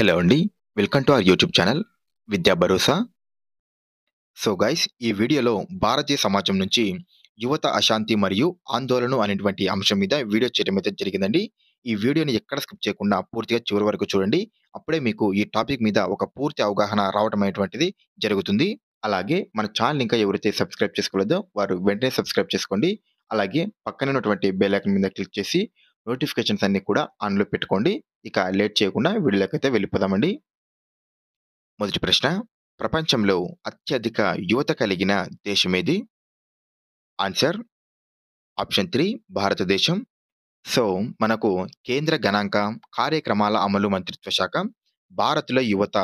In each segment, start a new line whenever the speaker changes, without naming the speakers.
Hello అండి. Welcome to our YouTube channel విద్యా భరోసా. So guys, ఈ వీడియోలో భారతీయ సమాజం నుంచి యువత అశాంతి మరియు ఆందోళన అనేటువంటి అంశం మీద వీడియో చేయడం అయితే జరిగిందండి. ఈ వీడియోని ఎక్కడ స్కిప్ చేయకుండా పూర్తిగా చివరి వరకు చూడండి. అప్పుడే మీకు ఈ టాపిక్ మీద ఒక పూర్తి అవగాహన రావడం అనేటువంటిది జరుగుతుంది. అలాగే మన ఛానల్ ఇంకా ఎవరైతే సబ్స్క్రైబ్ చేసుకోలేదో వారు వెంటనే సబ్స్క్రైబ్ చేసుకోండి. అలాగే పక్కన ఉన్నటువంటి బెల్ ఐకాన్ మీద క్లిక్ చేసి నోటిఫికేషన్స్ అన్ని కూడా ఆన్‌లో పెట్టుకోండి. ఇక లేట్ చేయకుండా వీడియోలోకైతే వెళ్ళిపోదామండి. మొదటి ప్రశ్న: ప్రపంచంలో అత్యధిక యువత కలిగిన దేశమేది? ఆన్సర్ ఆప్షన్ 3 భారతదేశం. సో, మనకు కేంద్ర గణాంక కార్యక్రమాల అమలు మంత్రిత్వ శాఖ భారత్‌లో యువత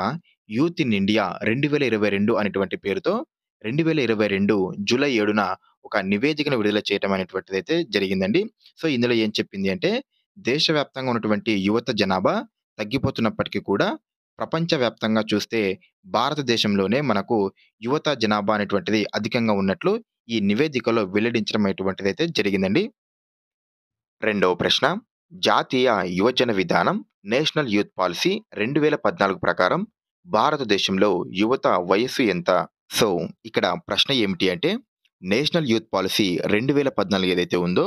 యూత్ ఇన్ ఇండియా 2022 అనేటువంటి పేరుతో 2022 జూలై 7న ఒక నివేదికను విడుదల చేయడం అనేటువంటిదైతే జరిగిందండి. సో, ఇందులో ఏం చెప్పింది అంటే, దేశవ్యాప్తంగా ఉన్నటువంటి యువత జనాభా తగ్గిపోతున్నప్పటికీ కూడా ప్రపంచవ్యాప్తంగా చూస్తే భారతదేశంలోనే మనకు యువత జనాభా అనేటువంటిది అధికంగా ఉన్నట్లు ఈ నివేదికలో వెల్లడించడం అనేటువంటిదైతే జరిగిందండి. రెండవ ప్రశ్న: జాతీయ యువజన విధానం నేషనల్ యూత్ పాలసీ 2014 ప్రకారం భారతదేశంలో యువత వయస్సు ఎంత? సో, ఇక్కడ ప్రశ్న ఏమిటి అంటే, నేషనల్ యూత్ పాలసీ 2014 ఏదైతే ఉందో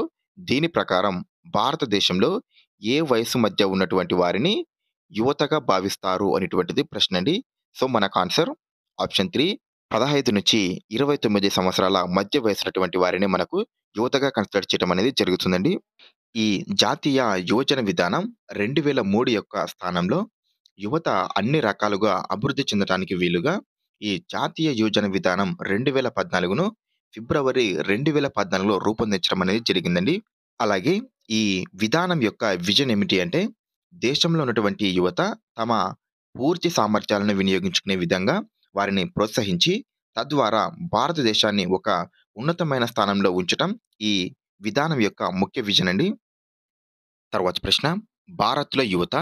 దీని ప్రకారం భారతదేశంలో ఏ వయస్సు మధ్య ఉన్నటువంటి వారిని యువతగా భావిస్తారు అనేటువంటిది ప్రశ్న అండి. సో, మనకు ఆన్సర్ ఆప్షన్ 3 15-29 సంవత్సరాల మధ్య వయసున్నటువంటి వారిని మనకు యువతగా కన్సిడర్ చేయడం అనేది జరుగుతుందండి. ఈ జాతీయ యువజన విధానం 2003 యొక్క స్థానంలో యువత అన్ని రకాలుగా అభివృద్ధి చెందడానికి వీలుగా ఈ జాతీయ యువజన విధానం 2014ను ఫిబ్రవరి 2014లో రూపొందించడం అనేది జరిగిందండి. అలాగే ఈ విధానం యొక్క విజన్ ఏమిటి అంటే, దేశంలో ఉన్నటువంటి యువత తమ పూర్తి సామర్థ్యాలను వినియోగించుకునే విధంగా వారిని ప్రోత్సహించి, తద్వారా భారతదేశాన్ని ఒక ఉన్నతమైన స్థానంలో ఉంచటం ఈ విధానం యొక్క ముఖ్య విజన్ అండి. తర్వాత ప్రశ్న: భారత్‌లో యువత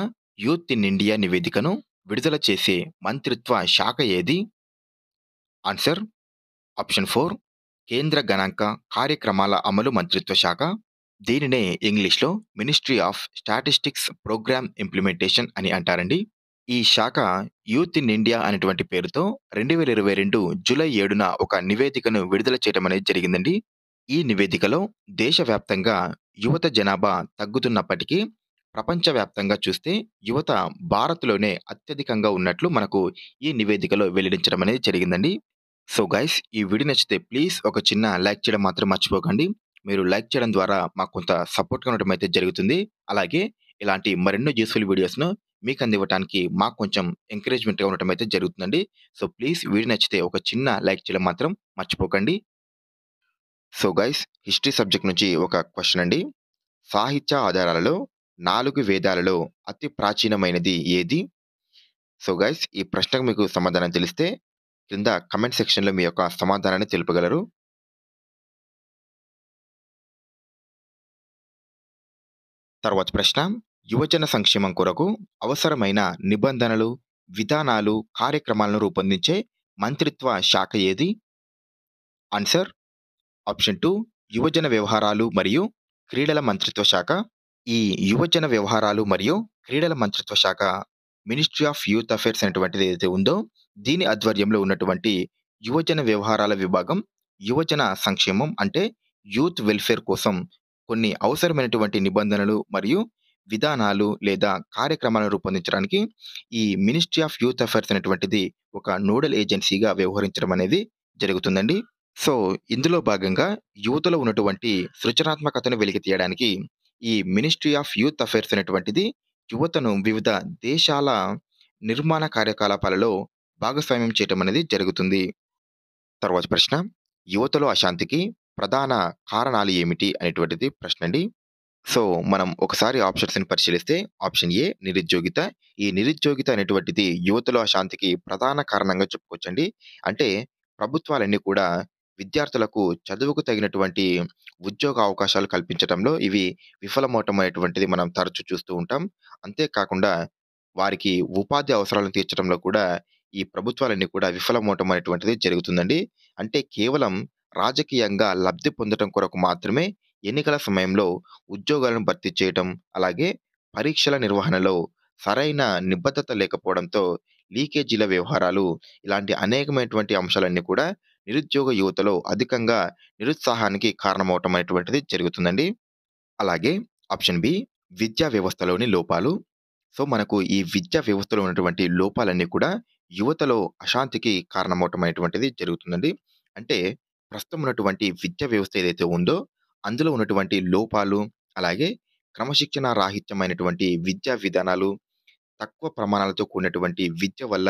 యూత్ ఇన్ ఇండియా నివేదికను విడుదల చేసే మంత్రిత్వ శాఖ ఏది? ఆన్సర్ ఆప్షన్ 4 కేంద్ర గణాంక కార్యక్రమాల అమలు మంత్రిత్వ శాఖ. దీనినే ఇంగ్లీష్‌లో ministry of statistics programme implementation అని అంటారండి. ఈ శాఖ యూత్ ఇన్ ఇండియా అనేటువంటి పేరుతో 2022 జూలై 7న ఒక నివేదికను విడుదల చేయడం అనేది జరిగిందండి. ఈ నివేదికలో దేశవ్యాప్తంగా యువత జనాభా తగ్గుతున్నప్పటికీ ప్రపంచవ్యాప్తంగా చూస్తే యువత భారత్‌లోనే అత్యధికంగా ఉన్నట్లు మనకు ఈ నివేదికలో వెల్లడించడం అనేది జరిగిందండి. సో గైస్, ఈ వీడియో నచ్చితే ప్లీజ్ ఒక చిన్న లైక్ చేయడం మాత్రం మర్చిపోకండి. మీరు లైక్ చేయడం ద్వారా మాకు కొంత సపోర్ట్‌గా ఉండడం అయితే జరుగుతుంది. అలాగే ఇలాంటి మరెన్నో యూజ్‌ఫుల్ వీడియోస్‌ను మీకు అందివ్వటానికి మాకు కొంచెం ఎంకరేజ్‌మెంట్‌గా ఉండటం అయితే జరుగుతుందండి. సో ప్లీజ్ వీడియో నచ్చితే ఒక చిన్న లైక్ చేయడం మాత్రం మర్చిపోకండి. సో గైస్, హిస్టరీ సబ్జెక్ట్ నుంచి ఒక క్వెషన్ అండి. సాహిత్య ఆధారాలలో 4 వేదాలలో అతి ప్రాచీనమైనది ఏది? సో గైస్, ఈ ప్రశ్నకు మీకు సమాధానం తెలిస్తే కింద కామెంట్ సెక్షన్‌లో మీ యొక్క సమాధానాన్ని తెలుపగలరు. తర్వాత ప్రశ్న: యువజన సంక్షేమం కొరకు అవసరమైన నిబంధనలు, విధానాలు, కార్యక్రమాలను రూపొందించే మంత్రిత్వ శాఖ ఏది? ఆన్సర్ ఆప్షన్ 2 యువజన వ్యవహారాలు మరియు క్రీడల మంత్రిత్వ శాఖ. ఈ యువజన వ్యవహారాలు మరియు క్రీడల మంత్రిత్వ శాఖ మినిస్ట్రీ ఆఫ్ యూత్ అఫైర్స్ అనేటువంటిది ఏదైతే ఉందో దీని ఆధ్వర్యంలో ఉన్నటువంటి యువజన వ్యవహారాల విభాగం యువజన సంక్షేమం అంటే యూత్ వెల్ఫేర్ కోసం కొన్ని అవసరమైనటువంటి నిబంధనలు మరియు విధానాలు లేదా కార్యక్రమాలను రూపొందించడానికి ఈ మినిస్ట్రీ ఆఫ్ యూత్ అఫైర్స్ అనేటువంటిది ఒక నోడల్ ఏజెన్సీగా వ్యవహరించడం అనేది జరుగుతుందండి. సో, ఇందులో భాగంగా యువతలో ఉన్నటువంటి సృజనాత్మకతను వెలికి తీయడానికి ఈ మినిస్ట్రీ ఆఫ్ యూత్ అఫైర్స్ అనేటువంటిది యువతను వివిధ దేశాల నిర్మాణ కార్యకలాపాలలో భాగస్వామ్యం చేయటం అనేది జరుగుతుంది. తర్వాత ప్రశ్న: యువతలో అశాంతికి ప్రధాన కారణాలు ఏమిటి అనేటువంటిది ప్రశ్న అండి. సో, మనం ఒకసారి ఆప్షన్స్‌ని పరిశీలిస్తే ఆప్షన్ ఏ నిరుద్యోగిత. ఈ నిరుద్యోగిత అనేటువంటిది యువతలో అశాంతికి ప్రధాన కారణంగా చెప్పుకోవచ్చండి. అంటే ప్రభుత్వాలన్నీ కూడా విద్యార్థులకు చదువుకు తగినటువంటి ఉద్యోగ అవకాశాలు కల్పించటంలో ఇవి విఫలమవటం అనేటువంటిది మనం తరచూ చూస్తూ ఉంటాం. అంతేకాకుండా వారికి ఉపాధి అవసరాలను తీర్చడంలో కూడా ఈ ప్రభుత్వాలన్నీ కూడా విఫలమవటం అనేటువంటిది జరుగుతుందండి. అంటే కేవలం రాజకీయంగా లబ్ధి పొందటం కొరకు మాత్రమే ఎన్నికల సమయంలో ఉద్యోగాలను భర్తీ చేయటం, అలాగే పరీక్షల నిర్వహణలో సరైన నిబద్ధత లేకపోవడంతో లీకేజీల వ్యవహారాలు ఇలాంటి అనేకమైనటువంటి అంశాలన్నీ కూడా నిరుద్యోగ యువతలో అధికంగా నిరుత్సాహానికి కారణమవటం అనేటువంటిది జరుగుతుందండి. అలాగే ఆప్షన్ బి విద్యా వ్యవస్థలోని లోపాలు. సో, మనకు ఈ విద్యా వ్యవస్థలో ఉన్నటువంటి లోపాలన్నీ కూడా యువతలో అశాంతికి కారణమవటం అనేటువంటిది జరుగుతుందండి. అంటే ప్రస్తుతం ఉన్నటువంటి విద్యా వ్యవస్థ ఏదైతే ఉందో, అందులో ఉన్నటువంటి లోపాలు, అలాగే క్రమశిక్షణ రాహిత్యమైనటువంటి విద్యా విధానాలు, తక్కువ ప్రమాణాలతో కూడినటువంటి విద్య వల్ల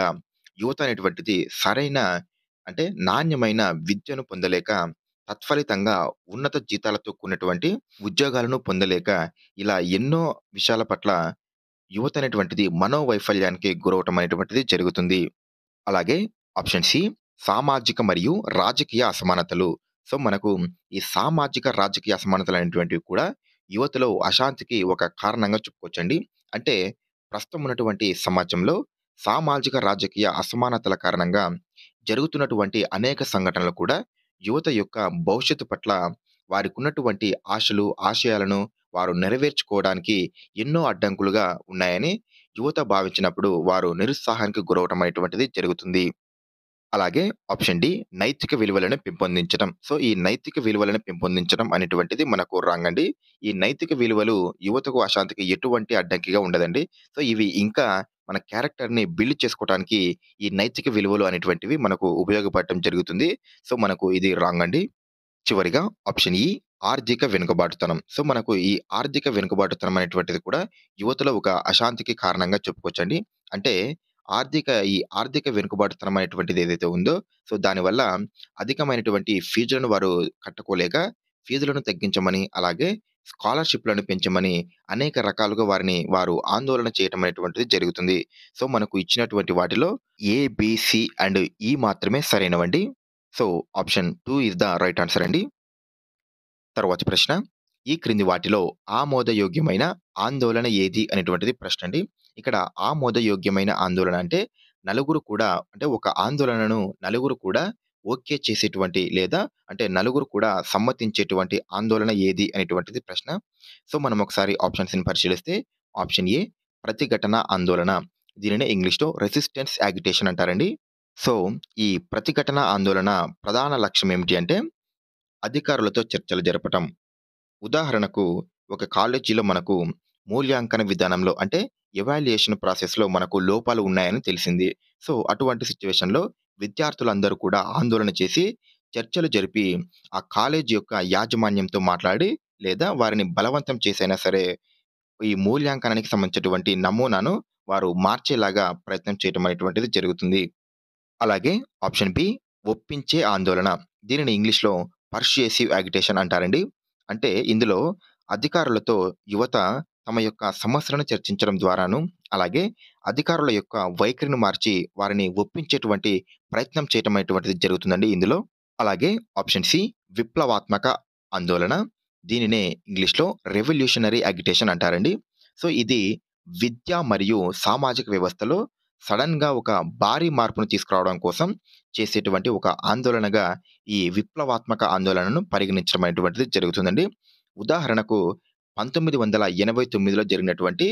యువత అనేటువంటిది సరైన అంటే నాణ్యమైన విద్యను పొందలేక, తత్ఫలితంగా ఉన్నత జీతాలతో కూడినటువంటి ఉద్యోగాలను పొందలేక, ఇలా ఎన్నో విషయాల పట్ల యువత అనేటువంటిది మనోవైఫల్యానికి గురవటం అనేటువంటిది జరుగుతుంది. అలాగే ఆప్షన్ సి సామాజిక మరియు రాజకీయ అసమానతలు. సో, మనకు ఈ సామాజిక, రాజకీయ అసమానతలనేటువంటివి కూడా యువతలో అశాంతికి ఒక కారణంగా చెప్పుకోవచ్చండి. అంటే ప్రస్తుతం ఉన్నటువంటి సమాజంలో సామాజిక, రాజకీయ అసమానతల కారణంగా జరుగుతున్నటువంటి అనేక సంఘటనలు కూడా యువత యొక్క భవిష్యత్తు పట్ల వారికున్నటువంటి ఆశలు, ఆశయాలను వారు నెరవేర్చుకోవడానికి ఎన్నో అడ్డంకులుగా ఉన్నాయని యువత భావించినప్పుడు వారు నిరుత్సాహానికి గురవటం అనేటువంటిది జరుగుతుంది. అలాగే ఆప్షన్ డి నైతిక విలువలను పెంపొందించడం. సో, ఈ నైతిక విలువలను పెంపొందించడం అనేటువంటిది మనకు రాంగ్ అండి. ఈ నైతిక విలువలు యువతకు అశాంతికి ఎటువంటి అడ్డంకిగా ఉండదండి. సో, ఇవి ఇంకా మన క్యారెక్టర్‌ని బిల్డ్ చేసుకోవటానికి ఈ నైతిక విలువలు అనేటువంటివి మనకు ఉపయోగపడటం జరుగుతుంది. సో, మనకు ఇది రాంగ్ అండి. చివరిగా ఆప్షన్ ఈ ఆర్థిక వెనుకబాటుతనం. సో, మనకు ఈ ఆర్థిక వెనుకబాటుతనం అనేటువంటిది కూడా యువతలో ఒక అశాంతికి కారణంగా చెప్పుకోవచ్చండి. అంటే ఈ ఆర్థిక వెనుకబాటుతనం అనేటువంటిది ఏదైతే ఉందో, సో, దానివల్ల అధికమైనటువంటి ఫీజులను వారు కట్టుకోలేక ఫీజులను తగ్గించమని, అలాగే స్కాలర్‌షిప్‌లను పెంచమని అనేక రకాలుగా వారు ఆందోళన చేయటం అనేటువంటిది జరుగుతుంది. సో, మనకు ఇచ్చినటువంటి వాటిలో ఏ, బి, సి అండ్ ఈ మాత్రమే సరైనవండి. So, option 2 is the right answer అండి. తరువాతి ప్రశ్న. ఈ క్రింది వాటిలో ఆమోదయోగ్యమైన ఆందోళన ఏది అనేటువంటిది ప్రశ్న అండి. ఇక్కడ ఆమోదయోగ్యమైన ఆందోళన అంటే నలుగురు కూడా అంటే ఒక ఆందోళనను నలుగురు కూడా ఓకే చేసేటువంటి లేదా అంటే నలుగురు కూడా సమ్మతించేటువంటి ఆందోళన ఏది అనేటువంటిది ప్రశ్న. సో, మనం ఒకసారి ఆప్షన్స్‌ని పరిశీలిస్తే ఆప్షన్ ఏ ప్రతిఘటన ఆందోళన. దీనిని ఇంగ్లీష్‌లో రెసిస్టెన్స్ యాగిటేషన్ అంటారండి. సో, ఈ ప్రతిఘటన ఆందోళన ప్రధాన లక్ష్యం ఏమిటి అంటే అధికారులతో చర్చలు జరపటం. ఉదాహరణకు ఒక కాలేజీలో మనకు మూల్యాంకన విధానంలో అంటే ఎవాల్యుయేషన్ ప్రాసెస్‌లో మనకు లోపాలు ఉన్నాయని తెలిసింది. సో, అటువంటి సిట్యుయేషన్‌లో విద్యార్థులందరూ కూడా ఆందోళన చేసి, చర్చలు జరిపి, ఆ కాలేజీ యొక్క యాజమాన్యంతో మాట్లాడి, లేదా వారిని బలవంతం చేసైనా సరే, ఈ మూల్యాంకనానికి సంబంధించినటువంటి నమూనాను వారు మార్చేలాగా ప్రయత్నం చేయటం అనేటువంటిది జరుగుతుంది. అలాగే ఆప్షన్ బి ఒప్పించే ఆందోళన. దీనిని ఇంగ్లీష్‌లో పర్సుయేసివ్ యాగిటేషన్ అంటారండి. అంటే ఇందులో అధికారులతో యువత తమ యొక్క సమస్యలను చర్చించడం ద్వారాను, అలాగే అధికారుల యొక్క వైఖరిని మార్చి వారిని ఒప్పించేటువంటి ప్రయత్నం చేయటం అనేటువంటిది జరుగుతుందండి ఇందులో. అలాగే ఆప్షన్ సి విప్లవాత్మక ఆందోళన. దీనినే ఇంగ్లీష్‌లో రెవల్యూషనరీ యాగిటేషన్ అంటారండి. సో, ఇది విద్య మరియు సామాజిక వ్యవస్థలో సడెన్‌గా ఒక భారీ మార్పును తీసుకురావడం కోసం చేసేటువంటి ఒక ఆందోళనగా ఈ విప్లవాత్మక ఆందోళనను పరిగణించడం అనేటువంటిది జరుగుతుందండి. ఉదాహరణకు 1989లో జరిగినటువంటి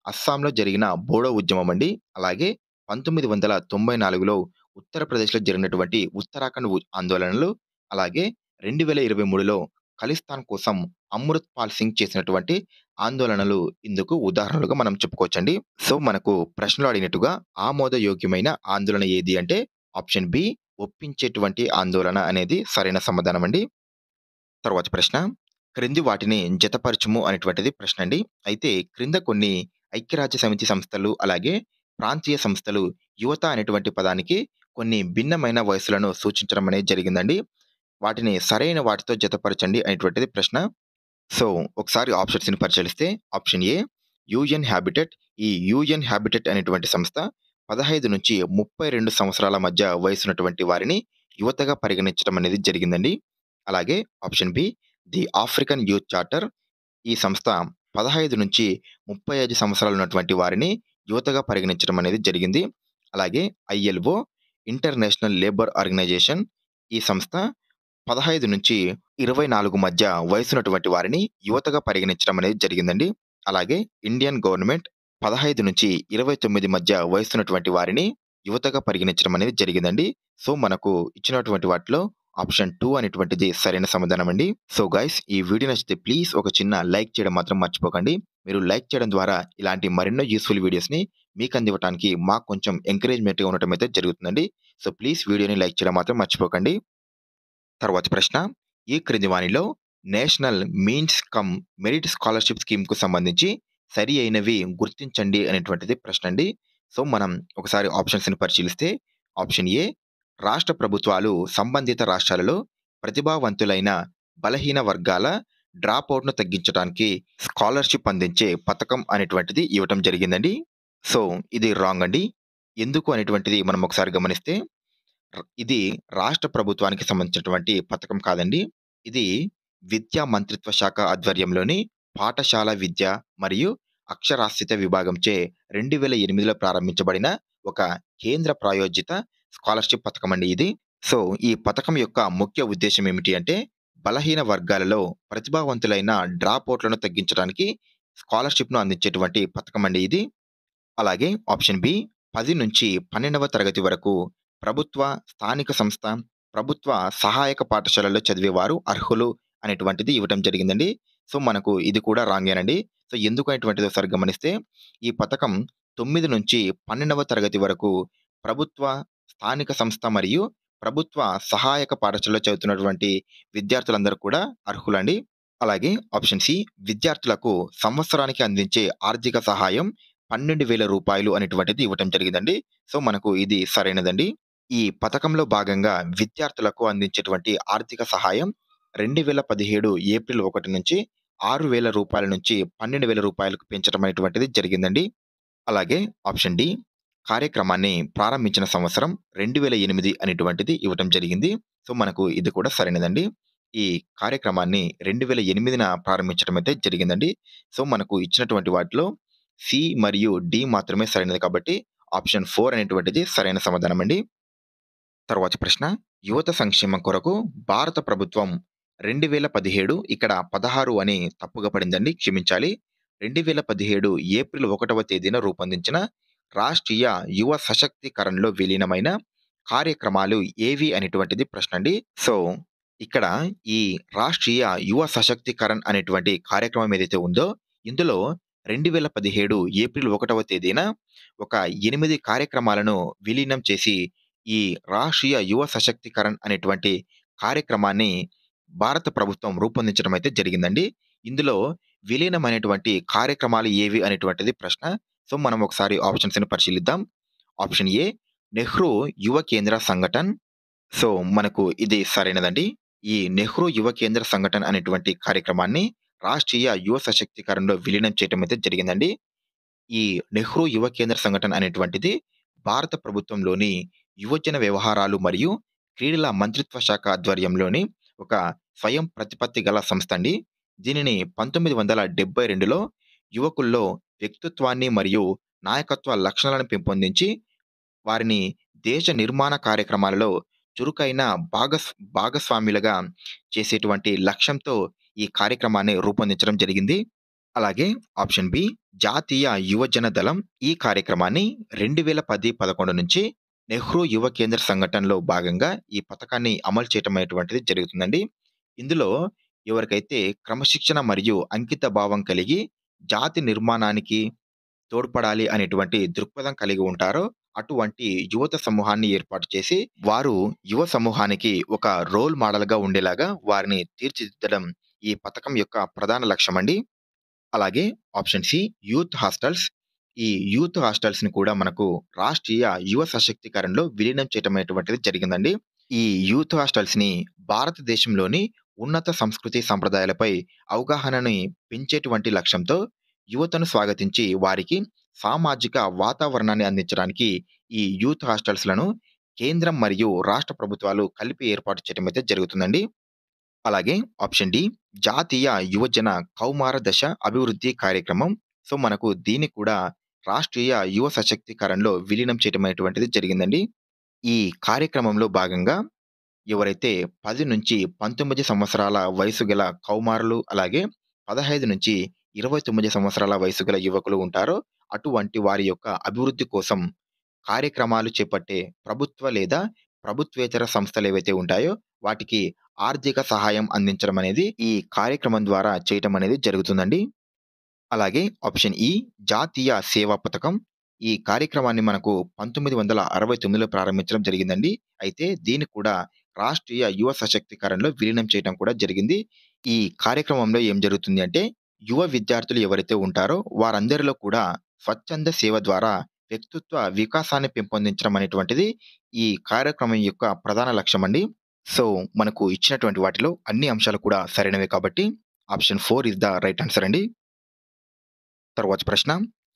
అస్సాంలో జరిగిన బోడో ఉద్యమం అండి. అలాగే 1994లో ఉత్తరప్రదేశ్‌లో జరిగినటువంటి ఉత్తరాఖండ్ ఆందోళనలు, అలాగే 2023లో ఖలిస్తాన్ కోసం అమృత్ పాల్ సింగ్ చేసినటువంటి ఆందోళనలు ఇందుకు ఉదాహరణలుగా మనం చెప్పుకోవచ్చండి. సో, మనకు ప్రశ్నలో అడిగినట్టుగా ఆమోదయోగ్యమైన ఆందోళన ఏది అంటే ఆప్షన్ బి ఒప్పించేటువంటి ఆందోళన అనేది సరైన సమాధానం అండి. తరువాతి ప్రశ్న. క్రింది వాటిని జతపరచుము అనేటువంటిది ప్రశ్న అండి. అయితే క్రింద కొన్ని ఐక్యరాజ్య సమితి సంస్థలు, అలాగే ప్రాంతీయ సంస్థలు యువత అనేటువంటి పదానికి కొన్ని భిన్నమైన వయస్సులను సూచించడం అనేది జరిగిందండి. వాటిని సరైన వాటితో జతపరచండి అనేటువంటిది ప్రశ్న. సో, ఒకసారి ఆప్షన్స్‌ని పరిశీలిస్తే ఆప్షన్ ఏ యూఎన్ హ్యాబిటేట్. ఈ యూఎన్ హ్యాబిటేట్ అనేటువంటి సంస్థ 15-32 సంవత్సరాల మధ్య వయసున్నటువంటి వారిని యువతగా పరిగణించడం అనేది జరిగిందండి. అలాగే option be the African youth charter. ఈ సంస్థ 15-35 సంవత్సరాలు ఉన్నటువంటి వారిని యువతగా పరిగణించడం అనేది జరిగింది. అలాగే ఐఎల్ఓ ఇంటర్నేషనల్ లేబర్ ఆర్గనైజేషన్. ఈ సంస్థ 15-24 మధ్య వయసున్నటువంటి వారిని యువతగా పరిగణించడం అనేది జరిగిందండి. అలాగే ఇండియన్ గవర్నమెంట్ 15-29 మధ్య వయసున్నటువంటి వారిని యువతగా పరిగణించడం అనేది జరిగిందండి. సో, మనకు ఇచ్చినటువంటి వాటిలో ఆప్షన్ 2 అనేటువంటిది సరైన సమాధానం అండి. సో, గైస్ ఈ వీడియో నచ్చితే ప్లీజ్ ఒక చిన్న లైక్ చేయడం మాత్రం మర్చిపోకండి. మీరు లైక్ చేయడం ద్వారా ఇలాంటి మరెన్నో యూజ్‌ఫుల్ వీడియోస్‌ని మీకు అందివ్వటానికి మాకు కొంచెం ఎంకరేజ్‌మెంట్‌గా ఉండటం అయితే జరుగుతుందండి. సో, ప్లీజ్ వీడియోని లైక్ చేయడం మాత్రం మర్చిపోకండి. తర్వాతి ప్రశ్న. ఈ క్రింది వానిలో national means cum merit scholarship స్కీమ్‌కు సంబంధించి సరి అయినవి గుర్తించండి అనేటువంటిది ప్రశ్న అండి. సో, మనం ఒకసారి ఆప్షన్స్‌ని పరిశీలిస్తే ఆప్షన్ ఏ రాష్ట్ర ప్రభుత్వాలు సంబంధిత రాష్ట్రాలలో ప్రతిభావంతులైన బలహీన వర్గాల డ్రాపౌట్‌ను తగ్గించడానికి స్కాలర్‌షిప్ అందించే పథకం అనేటువంటిది ఇవ్వటం జరిగిందండి. సో, ఇది రాంగ్ అండి. ఎందుకు అనేటువంటిది మనం ఒకసారి గమనిస్తే ఇది రాష్ట్ర ప్రభుత్వానికి సంబంధించినటువంటి పథకం కాదండి. ఇది విద్యా మంత్రిత్వ శాఖ ఆధ్వర్యంలోని పాఠశాల విద్య మరియు అక్షరాస్యత విభాగంచే 2008లో ప్రారంభించబడిన ఒక కేంద్ర ప్రాయోజిత స్కాలర్‌షిప్ పథకమండి ఇది. సో, ఈ పథకం యొక్క ముఖ్య ఉద్దేశ్యం ఏమిటి అంటే, బలహీన వర్గాలలో ప్రతిభావంతులైన డ్రాపౌట్‌లను తగ్గించడానికి స్కాలర్‌షిప్‌ను అందించేటువంటి పథకమండి ఇది. అలాగే ఆప్షన్ బి 10-12వ తరగతి వరకు ప్రభుత్వ, స్థానిక సంస్థ, ప్రభుత్వ సహాయక పాఠశాలల్లో చదివేవారు అర్హులు అనేటువంటిది ఇవ్వటం జరిగిందండి. సో, మనకు ఇది కూడా రాంగేనండి. సో, ఎందుకు అనేటువంటిది ఒకసారి గమనిస్తే, ఈ పథకం 9-12వ తరగతి వరకు ప్రభుత్వ, స్థానిక సంస్థ మరియు ప్రభుత్వ సహాయక పాఠశాలలో చదువుతున్నటువంటి విద్యార్థులందరూ కూడా అర్హులండి. అలాగే ఆప్షన్ సి విద్యార్థులకు సంవత్సరానికి అందించే ఆర్థిక సహాయం రూ. 12,000 అనేటువంటిది ఇవ్వటం జరిగిందండి. సో, మనకు ఇది సరైనదండి. ఈ పథకంలో భాగంగా విద్యార్థులకు అందించేటువంటి ఆర్థిక సహాయం 2017 ఏప్రిల్ 1 నుంచి రూ. 6,000 నుంచి రూ. 12,000కు పెంచడం అనేటువంటిది జరిగిందండి. అలాగే ఆప్షన్ డి కార్యక్రమాన్ని ప్రారంభించిన సంవత్సరం 2008 అనేటువంటిది ఇవ్వటం జరిగింది. సో, మనకు ఇది కూడా సరైనదండి. ఈ కార్యక్రమాన్ని 2008న ప్రారంభించడం అయితే జరిగిందండి. సో, మనకు ఇచ్చినటువంటి వాటిలో సి మరియు డి మాత్రమే సరైనది కాబట్టి ఆప్షన్ 4 అనేటువంటిది సరైన సమాధానం అండి. తరువాతి ప్రశ్న. యువత సంక్షేమం కొరకు భారత ప్రభుత్వం 2017 ఇక్కడ 16 అని తప్పుగా పడిందండి. క్షమించాలి. 2017 ఏప్రిల్ 1వ తేదీన రూపొందించిన రాష్ట్రీయ యువ సశక్తీకరణలో విలీనమైన కార్యక్రమాలు ఏవి అనేటువంటిది ప్రశ్న అండి. సో, ఇక్కడ ఈ రాష్ట్రీయ యువ సశక్తీకరణ్ అనేటువంటి కార్యక్రమం ఏదైతే ఉందో, ఇందులో 2017 ఏప్రిల్ 1వ తేదీన ఒక 8 కార్యక్రమాలను విలీనం చేసి ఈ రాష్ట్రీయ యువ సశక్తీకరణ్ అనేటువంటి కార్యక్రమాన్ని భారత ప్రభుత్వం రూపొందించడం అయితే జరిగిందండి. ఇందులో విలీనమైనటువంటి కార్యక్రమాలు ఏవి అనేటువంటిది ప్రశ్న. సో, మనం ఒకసారి ఆప్షన్స్‌ని పరిశీలిద్దాం. ఆప్షన్ ఏ నెహ్రూ యువ కేంద్ర సంఘటన్. సో, మనకు ఇది సరైనదండి. ఈ నెహ్రూ యువ కేంద్ర సంఘటన్ అనేటువంటి కార్యక్రమాన్ని రాష్ట్రీయ యువ సశక్తీకరణలో విలీనం చేయటం అయితే జరిగిందండి. ఈ నెహ్రూ యువ కేంద్ర సంఘటన అనేటువంటిది భారత ప్రభుత్వంలోని యువజన వ్యవహారాలు మరియు క్రీడల మంత్రిత్వ శాఖ ఆధ్వర్యంలోని ఒక స్వయం ప్రతిపత్తి గల సంస్థ అండి. దీనిని 1972లో యువకుల్లో వ్యక్తిత్వాన్ని మరియు నాయకత్వ లక్షణాలను పెంపొందించి వారిని దేశ నిర్మాణ కార్యక్రమాలలో చురుకైన భాగస్వాములుగా చేసేటువంటి లక్ష్యంతో ఈ కార్యక్రమాన్ని రూపొందించడం జరిగింది. అలాగే ఆప్షన్ బి జాతీయ యువజన దళం ఈ కార్యక్రమాన్ని 2010-11 నుంచి నెహ్రూ యువ కేంద్ర సంఘటనలో భాగంగా ఈ పథకాన్ని అమలు చేయటం అనేటువంటిది జరుగుతుందండి. ఇందులో ఎవరికైతే క్రమశిక్షణ మరియు అంకిత భావం కలిగి జాతి నిర్మాణానికి తోడ్పడాలి అనేటువంటి దృక్పథం కలిగి ఉంటారో అటువంటి యువత సమూహాన్ని ఏర్పాటు చేసి వారు యువ సమూహానికి ఒక రోల్ మోడల్‌గా ఉండేలాగా వారిని తీర్చిదిద్దడం ఈ పథకం యొక్క ప్రధాన లక్ష్యమండి. అలాగే ఆప్షన్ సి యూత్ హాస్టల్స్. ఈ యూత్ హాస్టల్స్‌ని కూడా మనకు రాష్ట్రీయ యువ సశక్తీకరణలో విలీనం చేయటం అనేటువంటిది జరిగిందండి. ఈ యూత్ హాస్టల్స్‌ని భారతదేశంలోని ఉన్నత సంస్కృతి సంప్రదాయాలపై అవగాహనని పెంచేటువంటి లక్ష్యంతో యువతను స్వాగతించి వారికి సామాజిక వాతావరణాన్ని అందించడానికి ఈ యూత్ హాస్టల్స్‌లను కేంద్రం మరియు రాష్ట్ర ప్రభుత్వాలు కలిపి ఏర్పాటు చేయడం అయితే జరుగుతుందండి. అలాగే ఆప్షన్ డి జాతీయ యువజన కౌమార దశ అభివృద్ధి కార్యక్రమం. సో, మనకు దీన్ని కూడా రాష్ట్రీయ యువ సశక్తీకరణలో విలీనం చేయడం అనేటువంటిది జరిగిందండి. ఈ కార్యక్రమంలో భాగంగా ఎవరైతే 10-19 సంవత్సరాల వయసు గల కౌమారులు, అలాగే 15-29 సంవత్సరాల వయసు గల యువకులు ఉంటారో అటువంటి వారి యొక్క అభివృద్ధి కోసం కార్యక్రమాలు చేపట్టే ప్రభుత్వ లేదా ప్రభుత్వేతర సంస్థలు ఏవైతే ఉంటాయో వాటికి ఆర్థిక సహాయం అందించడం అనేది ఈ కార్యక్రమం ద్వారా చేయటం అనేది జరుగుతుందండి. అలాగే ఆప్షన్ ఈ జాతీయ సేవా పథకం. ఈ కార్యక్రమాన్ని మనకు 1969లో ప్రారంభించడం జరిగిందండి. అయితే దీన్ని కూడా రాష్ట్రీయ యువ సశక్తీకరణలో విలీనం చేయడం కూడా జరిగింది. ఈ కార్యక్రమంలో ఏం జరుగుతుంది అంటే యువ విద్యార్థులు ఎవరైతే ఉంటారో వారందరిలో కూడా స్వచ్ఛంద సేవ ద్వారా వ్యక్తిత్వ వికాసాన్ని పెంపొందించడం అనేటువంటిది ఈ కార్యక్రమం యొక్క ప్రధాన లక్ష్యం అండి. సో మనకు ఇచ్చినటువంటి వాటిలో అన్ని అంశాలు కూడా సరైనవే కాబట్టి option 4 is the right answer అండి. తర్వాత ప్రశ్న,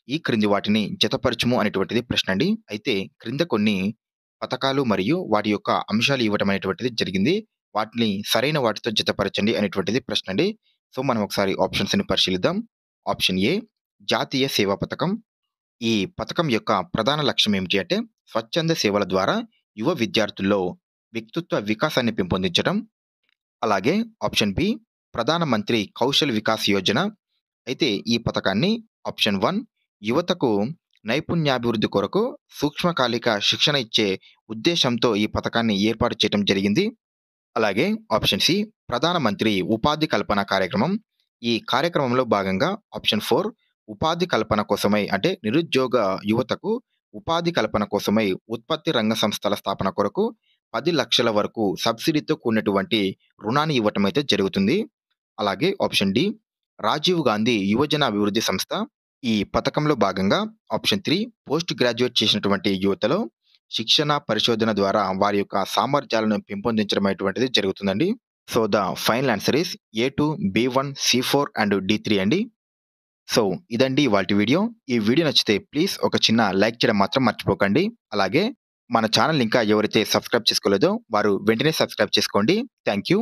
ఈ క్రింది వాటిని జతపరచుము అనేటువంటిది ప్రశ్న అండి. అయితే క్రింద కొన్ని పథకాలు మరియు వాటి యొక్క అంశాలు ఇవ్వటం అనేటువంటిది జరిగింది. వాటిని సరైన వాటితో జతపరచండి అనేటువంటిది ప్రశ్న అండి. సో మనం ఒకసారి ఆప్షన్స్ని పరిశీలిద్దాం. ఆప్షన్ ఏ జాతీయ సేవా పథకం. ఈ పథకం యొక్క ప్రధాన లక్ష్యం ఏమిటి అంటే స్వచ్ఛంద సేవల ద్వారా యువ విద్యార్థుల్లో వ్యక్తిత్వ వికాసాన్ని పెంపొందించడం. అలాగే ఆప్షన్ బి ప్రధానమంత్రి కౌశల్ వికాస్ యోజన. అయితే ఈ పథకాన్ని ఆప్షన్ 1 యువతకు నైపుణ్యాభివృద్ధి కొరకు సూక్ష్మకాలిక శిక్షణ ఇచ్చే ఉద్దేశంతో ఈ పథకాన్ని ఏర్పాటు చేయడం జరిగింది. అలాగే ఆప్షన్ సి ప్రధానమంత్రి ఉపాధి కల్పన కార్యక్రమం. ఈ కార్యక్రమంలో భాగంగా ఆప్షన్ 4 ఉపాధి కల్పన కోసమై అంటే నిరుద్యోగ యువతకు ఉపాధి కల్పన కోసమై ఉత్పత్తి రంగ సంస్థల స్థాపన కొరకు 10 లక్షల వరకు సబ్సిడీతో కూడినటువంటి రుణాన్ని ఇవ్వటం అయితే జరుగుతుంది. అలాగే ఆప్షన్ డి రాజీవ్ గాంధీ యువజన అభివృద్ధి సంస్థ. ఈ పథకంలో భాగంగా ఆప్షన్ 3 పోస్ట్ గ్రాడ్యుయేట్ చేసినటువంటి యువతలో శిక్షణ పరిశోధన ద్వారా వారి యొక్క సామర్థ్యాలను పెంపొందించడం అనేటువంటిది జరుగుతుందండి. So the final answer is A2, B1, C4 and D3 అండి. సో ఇదండి వాటి వీడియో. ఈ వీడియో నచ్చితే ప్లీజ్ ఒక చిన్న లైక్ చేయడం మాత్రం మర్చిపోకండి. అలాగే మన ఛానల్ ఇంకా ఎవరైతే సబ్స్క్రైబ్ చేసుకోలేదో వారు వెంటనే సబ్స్క్రైబ్ చేసుకోండి. Thank you.